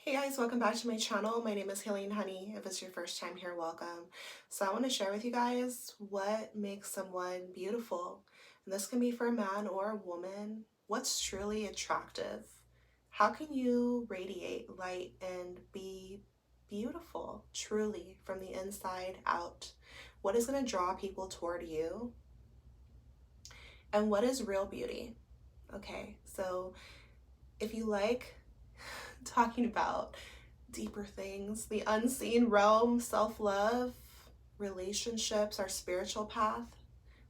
Hey guys, welcome back to my channel. My name is Helene Honey. If it's your first time here, welcome. So I want to share with you guys what makes someone beautiful. And this can be for a man or a woman. What's truly attractive? How can you radiate light and be beautiful, truly, from the inside out? What is going to draw people toward you? And what is real beauty? Okay, so if you like talking about deeper things, the unseen realm, self-love, relationships, our spiritual path,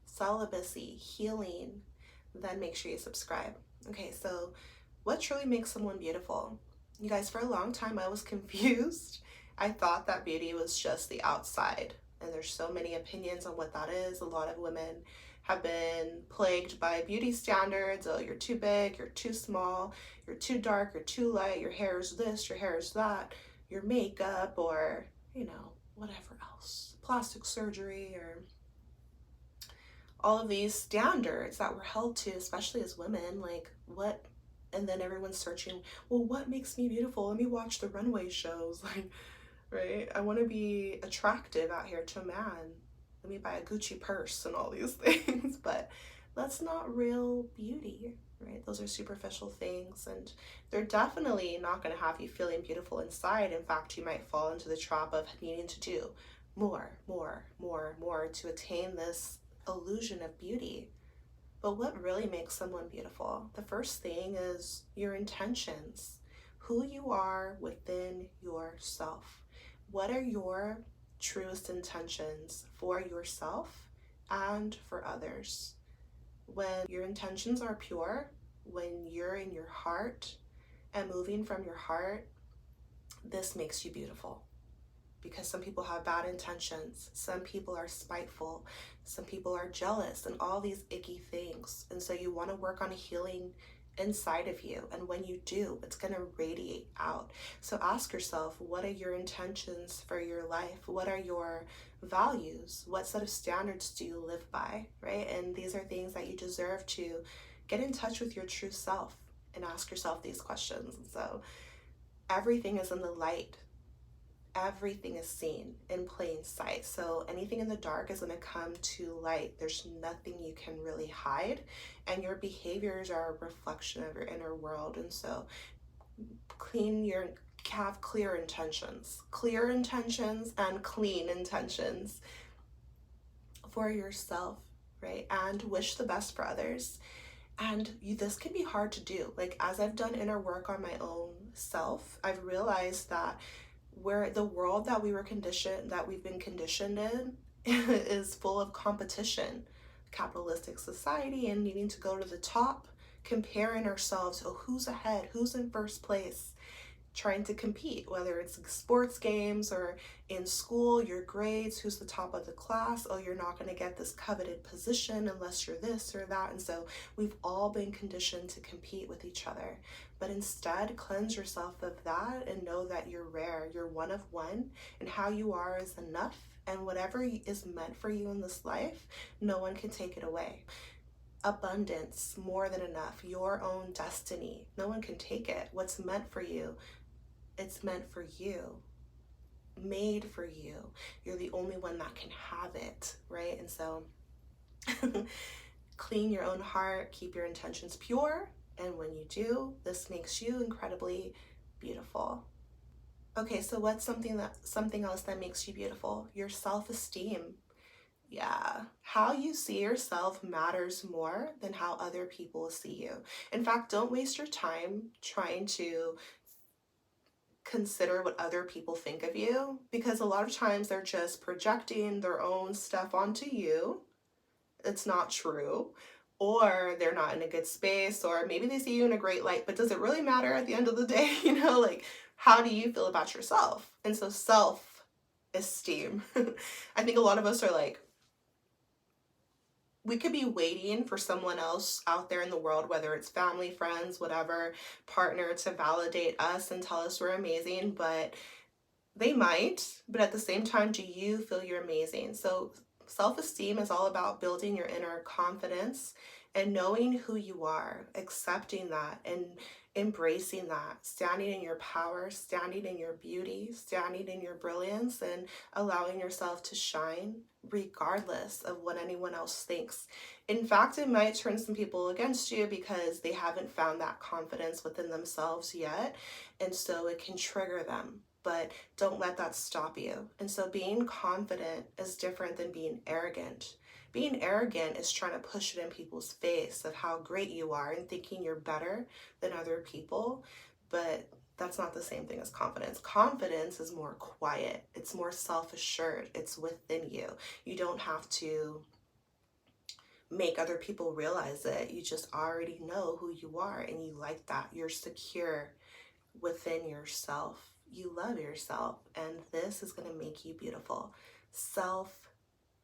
celibacy, healing, then make sure you subscribe. Okay, so what truly makes someone beautiful? You guys, for a long time I was confused. I thought that beauty was just the outside, and there's so many opinions on what that is. A lot of women have been plagued by beauty standards. Oh, you're too big, you're too small, you're too dark, you're too light, your hair is this, your hair is that, your makeup, or, whatever else, plastic surgery, or all of these standards that we're held to, especially as women. Like, what? And then everyone's searching, well, what makes me beautiful? Let me watch the runway shows. Like, right? I want to be attractive out here to a man. Let me buy a Gucci purse and all these things. But that's not real beauty, right? Those are superficial things, and they're definitely not going to have you feeling beautiful inside. In fact, you might fall into the trap of needing to do more, more, more, more to attain this illusion of beauty. But what really makes someone beautiful? The first thing is your intentions, who you are within yourself. What are your truest intentions for yourself and for others? When your intentions are pure, when you're in your heart and moving from your heart, this makes you beautiful. Because some people have bad intentions, some people are spiteful, some people are jealous, and all these icky things. And so you want to work on healing inside of you, and when you do, it's going to radiate out. So ask yourself, what are your intentions for your life? What are your values? What set of standards do you live by, right? And these are things that you deserve to get in touch with your true self and ask yourself these questions. And so everything is in the light. Everything is seen in plain sight. So anything in the dark is going to come to light. There's nothing you can really hide, and your behaviors are a reflection of your inner world. And so have clear intentions and clean intentions for yourself, right? And wish the best for others. And this can be hard to do. Like, as I've done inner work on my own self, I've realized that where the world that we've been conditioned in is full of competition, capitalistic society, and needing to go to the top, comparing ourselves. Oh, who's ahead? Who's in first place? Trying to compete, whether it's sports games or in school, your grades, who's the top of the class. Oh, you're not going to get this coveted position unless you're this or that. And so we've all been conditioned to compete with each other. But instead, cleanse yourself of that and know that you're rare, you're one of one, and how you are is enough. And whatever is meant for you in this life, no one can take it away. Abundance, more than enough, your own destiny, no one can take it. What's meant for you, it's meant for you, made for you. You're the only one that can have it, right? And so clean your own heart, keep your intentions pure, and when you do, this makes you incredibly beautiful. Okay, so what's something else that makes you beautiful? Your self-esteem. Yeah, how you see yourself matters more than how other people see you. In fact, don't waste your time trying to consider what other people think of you, because a lot of times they're just projecting their own stuff onto you. It's not true, or they're not in a good space, or maybe they see you in a great light, but does it really matter at the end of the day? Like, how do you feel about yourself? And so self-esteem. I think a lot of us are like, we could be waiting for someone else out there in the world, whether it's family, friends, whatever, partner, to validate us and tell us we're amazing, but they might, but at the same time, do you feel you're amazing? So self-esteem is all about building your inner confidence And knowing who you are, accepting that, and embracing that, standing in your power, standing in your beauty, standing in your brilliance, and allowing yourself to shine regardless of what anyone else thinks. In fact, it might turn some people against you because they haven't found that confidence within themselves yet, and so it can trigger them. But don't let that stop you. And so being confident is different than being arrogant. Being arrogant is trying to push it in people's face of how great you are and thinking you're better than other people, but that's not the same thing as confidence. Confidence is more quiet, it's more self-assured, it's within you. You don't have to make other people realize it. You just already know who you are and you like that. You're secure within yourself. You love yourself, and this is going to make you beautiful. Self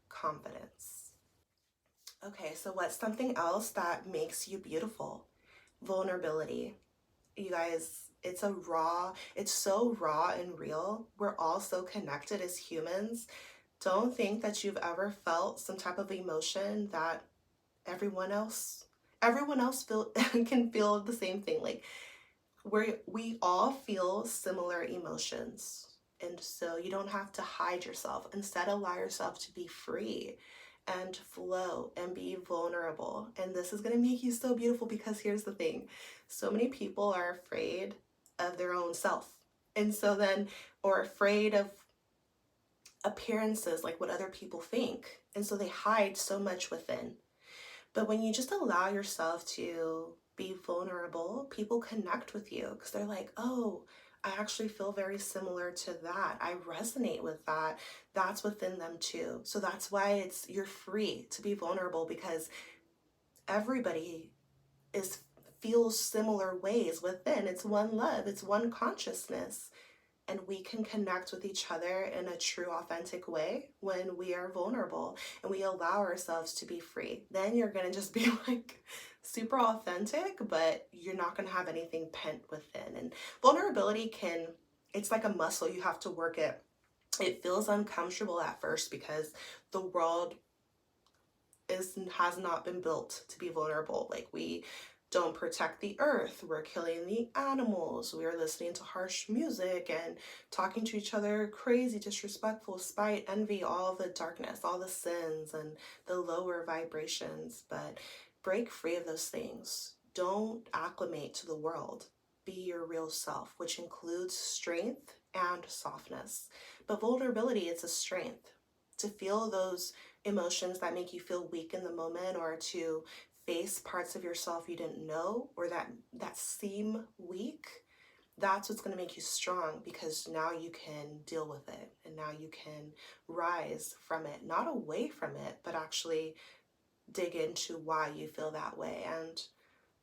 confidence. Okay, so what's something else that makes you beautiful? Vulnerability. You guys, it's so raw and real. We're all so connected as humans. Don't think that you've ever felt some type of emotion that everyone else everyone else feel can feel the same thing. Like we all feel similar emotions. And so you don't have to hide yourself. Instead, allow yourself to be free and flow and be vulnerable. And this is going to make you so beautiful because here's the thing. So many people are afraid of their own self. And so then, or afraid of appearances, like what other people think. And so they hide so much within. But when you just allow yourself to be vulnerable, people connect with you because they're like, oh, I actually feel very similar to that. I resonate with that. That's within them too. So that's why you're free to be vulnerable because everybody is feels similar ways within. It's one love, it's one consciousness. And we can connect with each other in a true, authentic way when we are vulnerable and we allow ourselves to be free. Then you're going to just be like super authentic, but you're not going to have anything pent within. And vulnerability it's like a muscle. You have to work it. It feels uncomfortable at first because the world has not been built to be vulnerable. Like we don't protect the earth, we're killing the animals, we are listening to harsh music and talking to each other crazy, disrespectful, spite, envy, all the darkness, all the sins and the lower vibrations. But break free of those things. Don't acclimate to the world. Be your real self, which includes strength and softness. But vulnerability, it's a strength. To feel those emotions that make you feel weak in the moment, or to face parts of yourself you didn't know or that seem weak, that's what's going to make you strong, because now you can deal with it and now you can rise from it, not away from it, but actually dig into why you feel that way. And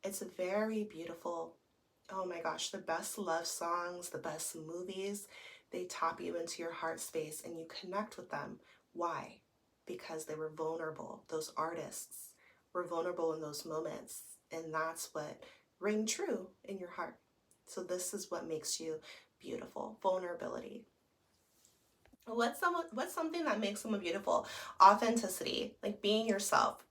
it's very beautiful. Oh my gosh, the best love songs, the best movies, they tap you into your heart space and you connect with them. Why? Because they were vulnerable. Those artists were vulnerable in those moments, and that's what ring true in your heart. So this is what makes you beautiful. Vulnerability. What's something that makes someone beautiful? Authenticity, like being yourself.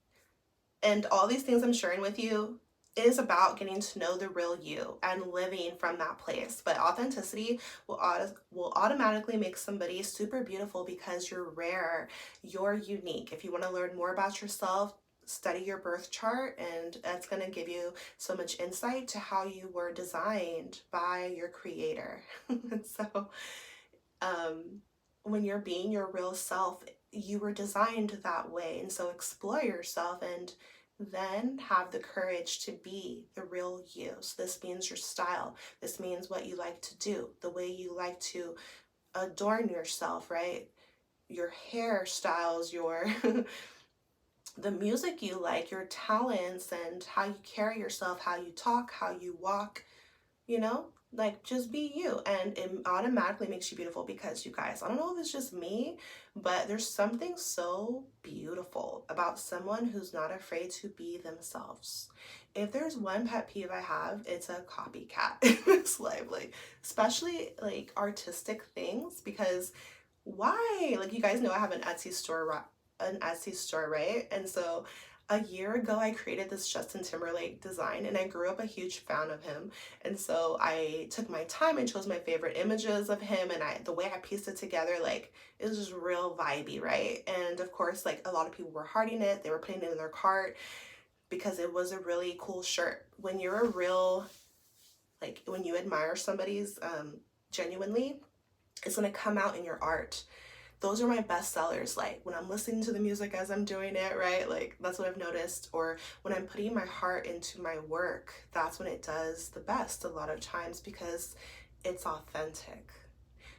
And all these things I'm sharing with you is about getting to know the real you and living from that place. But authenticity will automatically make somebody super beautiful because you're rare, you're unique. If you want to learn more about yourself, study your birth chart, and that's going to give you so much insight to how you were designed by your creator. So when you're being your real self, you were designed that way. And so explore yourself and then have the courage to be the real you. So this means your style. This means what you like to do, the way you like to adorn yourself, right? Your hairstyles, your the music you like, your talents, and how you carry yourself, how you talk, how you walk, you know, like just be you, and it automatically makes you beautiful. Because you guys, I don't know if it's just me, but there's something so beautiful about someone who's not afraid to be themselves. If there's one pet peeve I have, it's a copycat in this life, like especially like artistic things. Because why? Like you guys know I have an Etsy store, right? And so A year ago, I created this Justin Timberlake design, and I grew up a huge fan of him. And so I took my time and chose my favorite images of him, and the way I pieced it together, like, it was just real vibey, right? And of course, like, a lot of people were hearting it. They were putting it in their cart because it was a really cool shirt. When you're a real, like, when you admire somebody's genuinely, it's going to come out in your art. Those are my best sellers. Like when I'm listening to the music as I'm doing it, right? Like that's what I've noticed. Or when I'm putting my heart into my work, that's when it does the best a lot of times because it's authentic.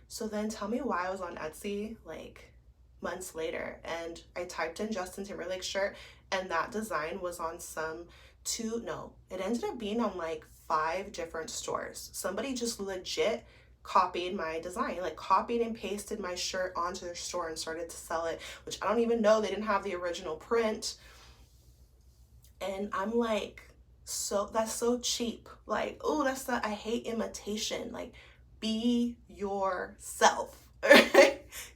So then tell me why I was on Etsy like months later and I typed in Justin Timberlake shirt and that design was on it ended up being on like 5 different stores. Somebody just legit copied my design, like copied and pasted my shirt onto their store and started to sell it, which I don't even know, they didn't have the original print. And I'm like, so that's so cheap. Like, oh, I hate imitation. Like, be yourself.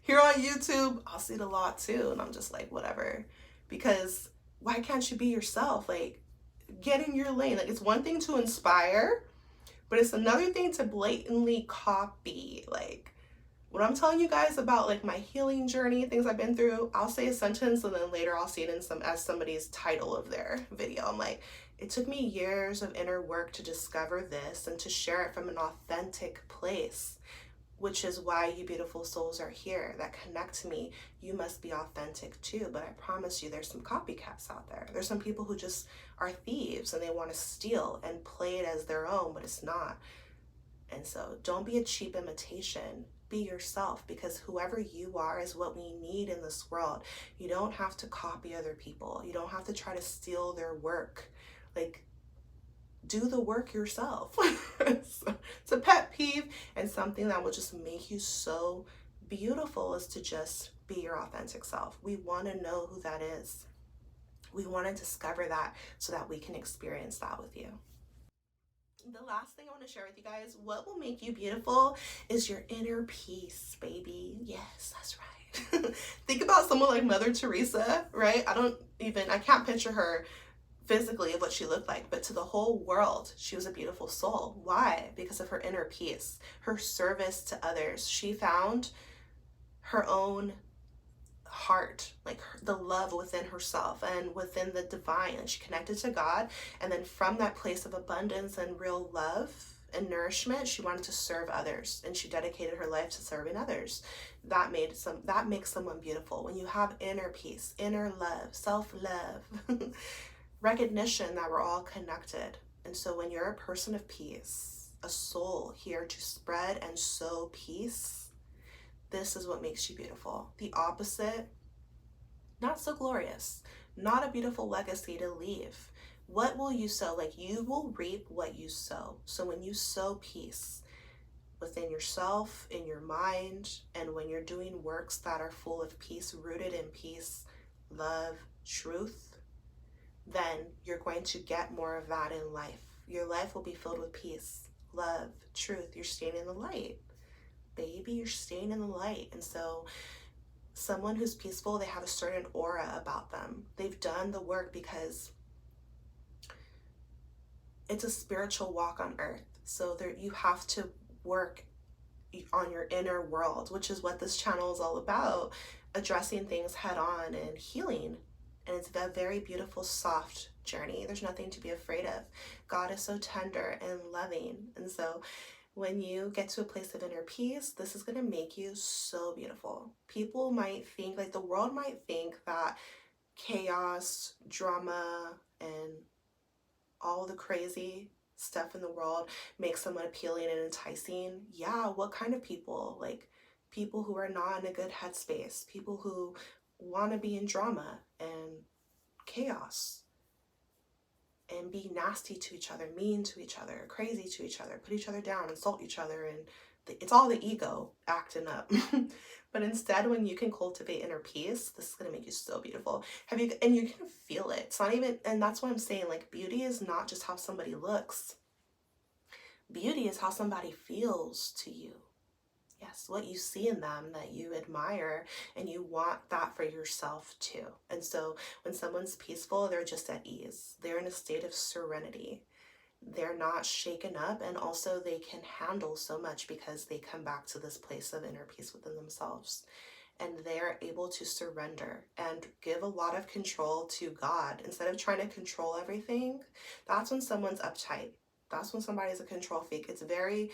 Here on YouTube, I'll see it a lot too. And I'm just like, whatever. Because why can't you be yourself? Like, get in your lane. Like, it's one thing to inspire, but it's another thing to blatantly copy. Like, when I'm telling you guys about like my healing journey, things I've been through, I'll say a sentence and then later I'll see it as somebody's title of their video. I'm like, it took me years of inner work to discover this and to share it from an authentic place, which is why you beautiful souls are here that connect to me. You must be authentic too, but I promise you there's some copycats out there. There's some people who just are thieves and they want to steal and play it as their own, but it's not. And so don't be a cheap imitation. Be yourself, because whoever you are is what we need in this world. You don't have to copy other people. You don't have to try to steal their work. Like, do the work yourself. It's a pet peeve and something that will just make you so beautiful is to just be your authentic self. We want to know who that is. We want to discover that so that we can experience that with you. The last thing I want to share with you guys, what will make you beautiful is your inner peace, baby. Yes, that's right. Think about someone like Mother Teresa, right? I can't picture her physically of what she looked like, but to the whole world, she was a beautiful soul. Why? Because of her inner peace, her service to others. She found her own heart, like the love within herself and within the divine, and she connected to God, and then from that place of abundance and real love and nourishment, she wanted to serve others, and she dedicated her life to serving others. That makes someone beautiful. When you have inner peace, inner love, self-love, recognition that we're all connected. And so when you're a person of peace, a soul here to spread and sow peace, this is what makes you beautiful. The opposite, not so glorious, not a beautiful legacy to leave. What will you sow? Like, you will reap what you sow. So when you sow peace within yourself, in your mind, and when you're doing works that are full of peace, rooted in peace, love, truth, then you're going to get more of that in life. Your life will be filled with peace, love, truth. You're staying in the light. Baby, you're staying in the light. And so someone who's peaceful, they have a certain aura about them. They've done the work because it's a spiritual walk on earth. So you have to work on your inner world, which is what this channel is all about, addressing things head on and healing. And it's a very beautiful, soft journey. There's nothing to be afraid of. God is so tender and loving. And so when you get to a place of inner peace, this is going to make you so beautiful. People might think, like the world might think that chaos, drama, and all the crazy stuff in the world makes someone appealing and enticing. Yeah, what kind of people? Like people who are not in a good headspace, people who want to be in drama and chaos and be nasty to each other, mean to each other, crazy to each other, put each other down, insult each other, and it's all the ego acting up. But instead, when you can cultivate inner peace, this is going to make you so beautiful. And you're going to feel it. It's not even, and that's what I'm saying, like beauty is not just how somebody looks. Beauty is how somebody feels to you. Yes, what you see in them that you admire, and you want that for yourself too. And so when someone's peaceful, they're just at ease. They're in a state of serenity. They're not shaken up, and also they can handle so much because they come back to this place of inner peace within themselves. And they're able to surrender and give a lot of control to God instead of trying to control everything. That's when someone's uptight. That's when somebody's a control freak. It's very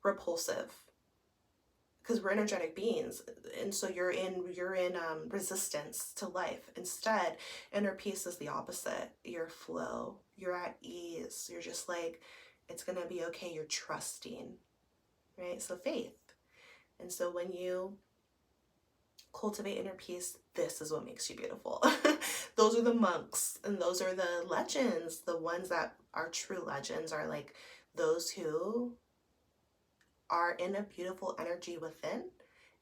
repulsive because we're energetic beings, and so you're in resistance to life. Instead, inner peace is the opposite. You're flow, you're at ease, you're just like, it's gonna be okay, you're trusting, right? So faith. And so when you cultivate inner peace, this is what makes you beautiful. Those are the monks, and those are the legends. The ones that are true legends are like those who are in a beautiful energy within,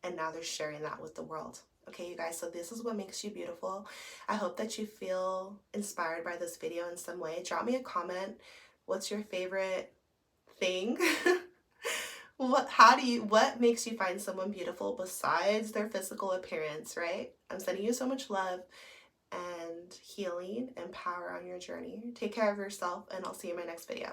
and now they're sharing that with the world. Okay, you guys, so this is what makes you beautiful. I hope that you feel inspired by this video in some way. Drop me a comment. What's your favorite thing? What makes you find someone beautiful besides their physical appearance, right? I'm sending you so much love and healing and power on your journey. Take care of yourself, and I'll see you in my next video.